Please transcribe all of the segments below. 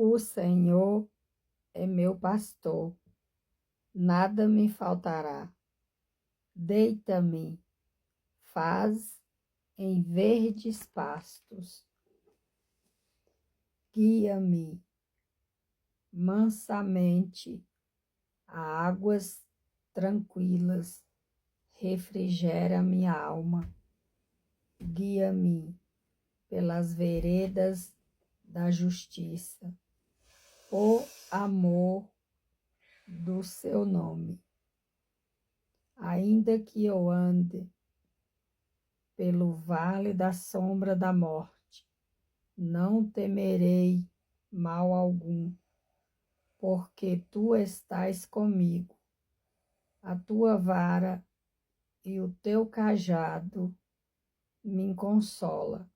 O Senhor é meu pastor, nada me faltará. Deita-me, faz em verdes pastos. Guia-me mansamente a águas tranquilas, refrigera minha alma. Guia-me pelas veredas da justiça, por amor do seu nome. Ainda que eu ande pelo vale da sombra da morte, não temerei mal algum, porque tu estás comigo. A tua vara e o teu cajado me consola.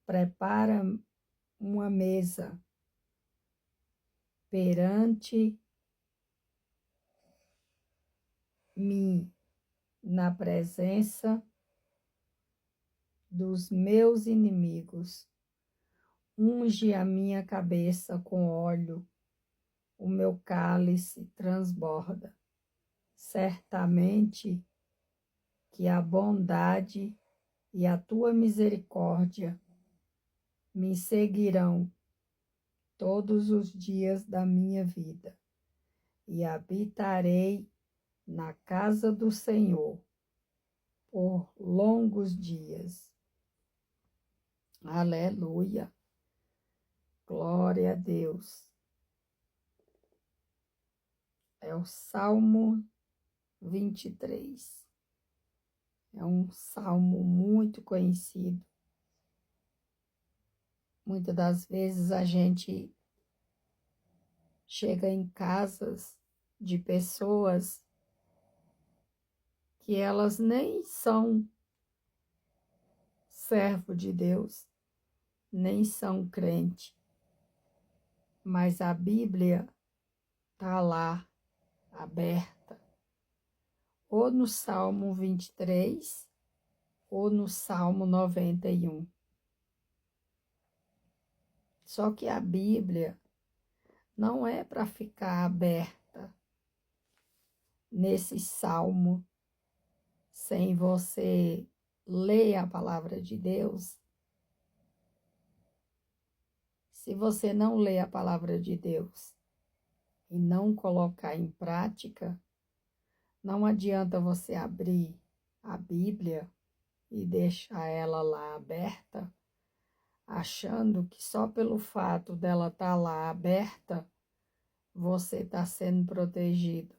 Prepara uma mesa perante mim na presença dos meus inimigos. Unge a minha cabeça com óleo, o meu cálice transborda. Certamente que a bondade e a tua misericórdia me seguirão todos os dias da minha vida, e habitarei na casa do Senhor por longos dias. Aleluia! Glória a Deus! É o Salmo 23. É um salmo muito conhecido. Muitas das vezes a gente chega em casas de pessoas que elas nem são servo de Deus, nem são crente, mas a Bíblia está lá, aberta, ou no Salmo 23, ou no Salmo 91. Só que a Bíblia não é para ficar aberta nesse salmo sem você ler a palavra de Deus. Se você não ler a palavra de Deus e não colocar em prática, não adianta você abrir a Bíblia e deixar ela lá aberta, achando que só pelo fato dela estar lá aberta, você está sendo protegido.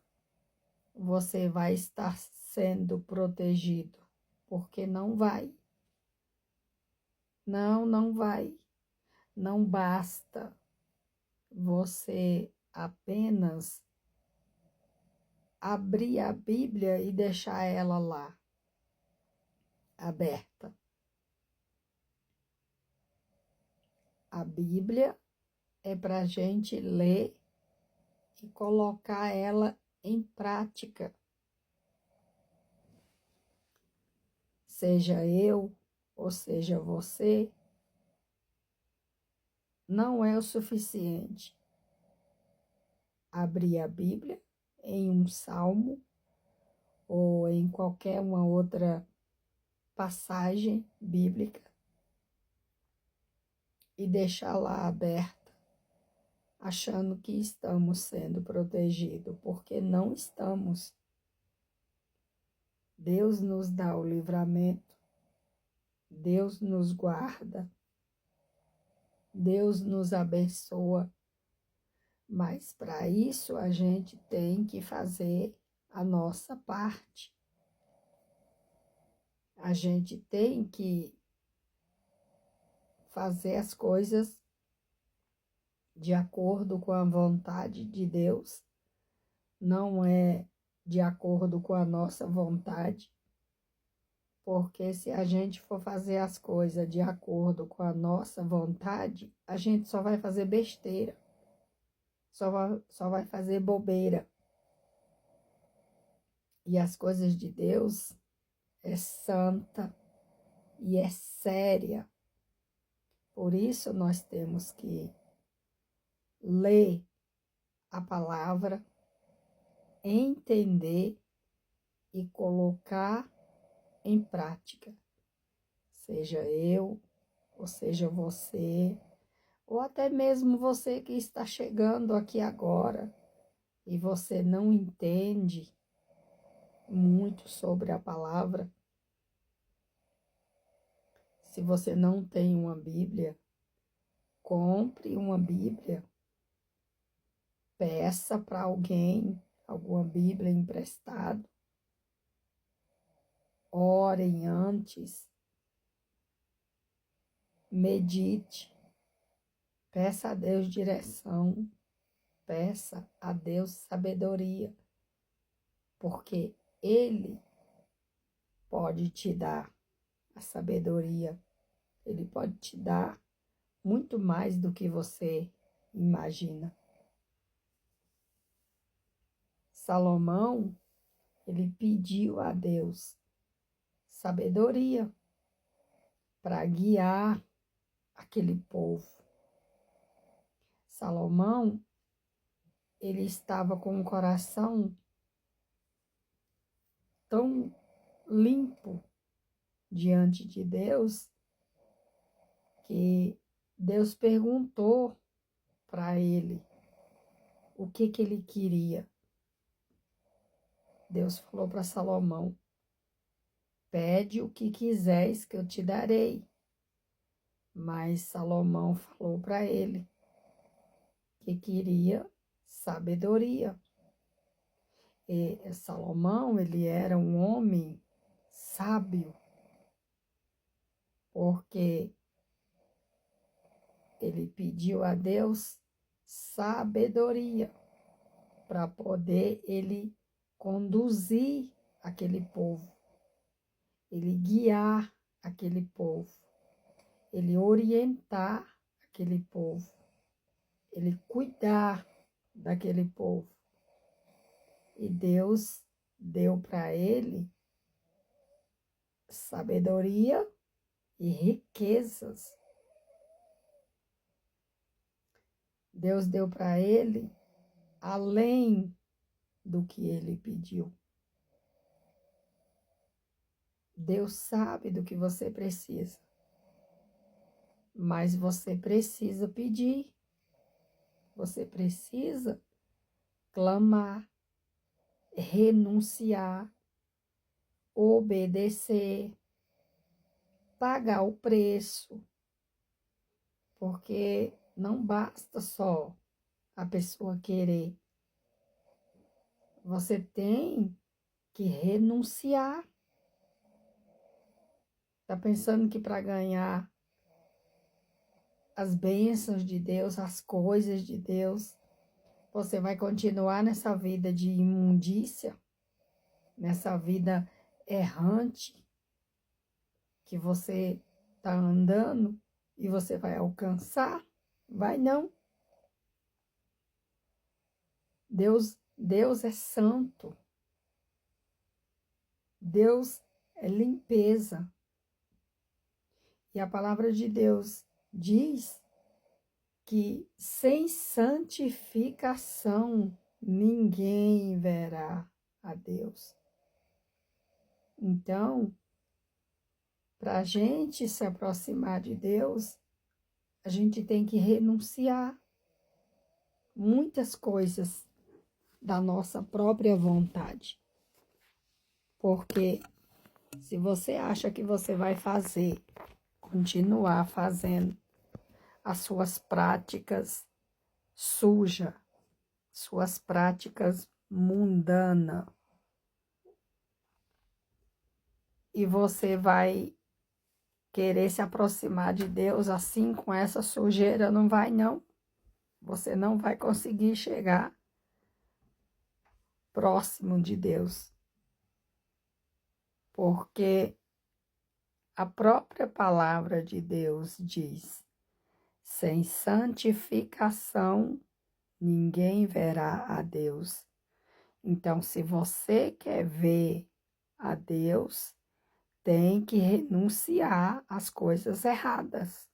Você vai estar sendo protegido, porque não vai. Não vai. Não basta você apenas abrir a Bíblia e deixar ela lá, aberta. A Bíblia é para a gente ler e colocar ela em prática. Seja eu ou seja você, não é o suficiente abrir a Bíblia em um salmo ou em qualquer uma outra passagem bíblica e deixar lá aberta, achando que estamos sendo protegidos, porque não estamos. Deus nos dá o livramento, Deus nos guarda, Deus nos abençoa, mas para isso a gente tem que fazer a nossa parte. A gente tem que fazer as coisas de acordo com a vontade de Deus, não é de acordo com a nossa vontade, porque se a gente for fazer as coisas de acordo com a nossa vontade, a gente só vai fazer besteira, só vai fazer bobeira. E as coisas de Deus é santa e é séria. Por isso nós temos que ler a palavra, entender e colocar em prática. Seja eu, ou seja você, ou até mesmo você que está chegando aqui agora e você não entende muito sobre a palavra. Se você não tem uma Bíblia, compre uma Bíblia, peça para alguém alguma Bíblia emprestada, orem antes, medite, peça a Deus direção, peça a Deus sabedoria, porque Ele pode te dar a sabedoria, Ele pode te dar muito mais do que você imagina. Salomão, ele pediu a Deus sabedoria para guiar aquele povo. Salomão, ele estava com o coração tão limpo diante de Deus que Deus perguntou para ele o que ele queria. Deus falou para Salomão: pede o que quiseres que eu te darei. Mas Salomão falou para ele que queria sabedoria. E Salomão, ele era um homem sábio, porque ele pediu a Deus sabedoria para poder ele conduzir aquele povo, ele guiar aquele povo, ele orientar aquele povo, ele cuidar daquele povo. E Deus deu para ele sabedoria e riquezas. Deus deu para ele além do que ele pediu. Deus sabe do que você precisa, mas você precisa pedir, você precisa clamar, renunciar, obedecer, pagar o preço, porque não basta só a pessoa querer. Você tem que renunciar. Está pensando que para ganhar as bênçãos de Deus, as coisas de Deus, você vai continuar nessa vida de imundícia, nessa vida errante que você está andando e você vai alcançar? Vai não. Deus é santo. Deus é limpeza. E a palavra de Deus diz que sem santificação ninguém verá a Deus. Então, para a gente se aproximar de Deus, a gente tem que renunciar muitas coisas da nossa própria vontade. Porque se você acha que você vai continuar fazendo as suas práticas sujas, suas práticas mundanas, e você vai querer se aproximar de Deus assim com essa sujeira, não vai não. Você não vai conseguir chegar próximo de Deus. Porque a própria palavra de Deus diz: sem santificação ninguém verá a Deus. Então, se você quer ver a Deus, tem que renunciar às coisas erradas.